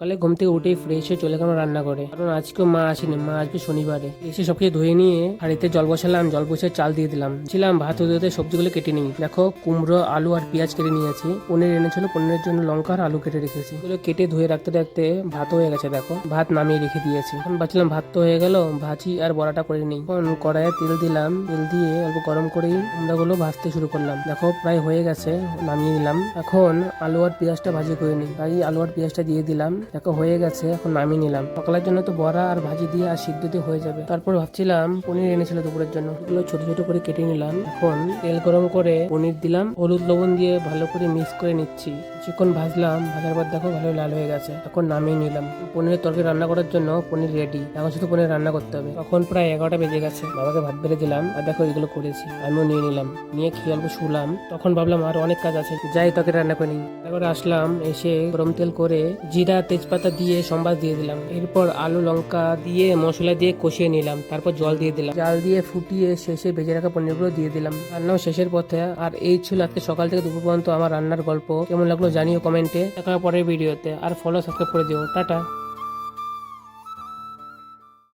সকালে ঘুম থেকে উঠেই ফ্রেশ হয়ে চলে গেলাম রান্না করে, কারণ আজকেও মা আসেনি, মা আসবে শনিবারে। এসে সবকিছু ধুয়ে নিয়ে হাঁড়িতে জল বসালাম, জল বসে চাল দিয়ে দিলাম। ভাত হতে হতে সবজিগুলো কেটে নিই। দেখো, কুমড়ো, আলু আর পেঁয়াজ কেটে নিয়েছি। পনির এনেছিল, পনিরের জন্য লঙ্কা আর আলু কেটে রেখেছি। এগুলো কেটে ধুয়ে রাখতে রাখতে ভাত হয়ে গেছে। দেখো, ভাত নামিয়ে রেখে দিয়েছি। এখন ভাবছিলাম ভাত তো হয়ে গেল, ভাজি আর বড়াটা করে নিই। এখন কড়াইয়ে তেল দিলাম, তেল দিয়ে অল্প গরম করেই কুমড়াগুলো ভাজতে শুরু করলাম। দেখো, প্রায় হয়ে গেছে, নামিয়ে নিলাম। এখন আলু আর পেঁয়াজটা ভাজি করে নিই। তাই আলু আর পেঁয়াজটা দিয়ে দিলাম। দেখো, হয়ে গেছে, এখন নামিয়ে নিলাম। সকালের জন্য তো বড়া আর ভাজি দিয়ে আর সিদ্ধ দিয়ে হয়ে যাবে। তারপর ভাবছিলাম পনির এনেছিল দুপুরের জন্য, এগুলো ছোট ছোট করে কেটে নিলাম। এখন তেল গরম করে পনির দিলাম, হলুদ লবণ দিয়ে ভালো করে মিক্স করে নিচ্ছি। কিছুক্ষণ ভাজলাম, ভাজার পর দেখো ভালো লাল হয়ে গেছে। এখন নামিয়ে নিলাম। পনিরের তরকারি রান্না করার জন্য পনির রেডি। এখন শুধু পনির রান্না করতে হবে। তখন প্রায় 11টা বেজে গেছে। বাবাকে ভাত বেড়ে দিলাম, আর দেখো এগুলো করেছি। আমিও নিয়ে নিলাম, নিয়ে খেয়ে অল্প শুলাম। তখন ভাবলাম আর অনেক কাজ আছে, যাই তরকারি রান্না করে নিই। তারপরে আসলাম, এসে গরম তেল করে জিরা তেজপাতা দিয়ে সম্বাস দিয়ে দিলাম। এরপর আলু লঙ্কা দিয়ে মশলা দিয়ে কষিয়ে নিলাম। তারপর জল দিয়ে দিলাম, জাল দিয়ে ফুটিয়ে শেষে ভেজে রাখা পনিরগুলো দিয়ে দিলাম। রান্নাও শেষের পথে। আর এই ছিল আজকে সকাল থেকে দুপুর পর্যন্ত আমার রান্নার গল্প। কেমন লাগলো জানিও কমেন্টে। দেখা হবে পরের ভিডিওতে। আর ফলো সাবস্ক্রাইব করে দিও। টাটা।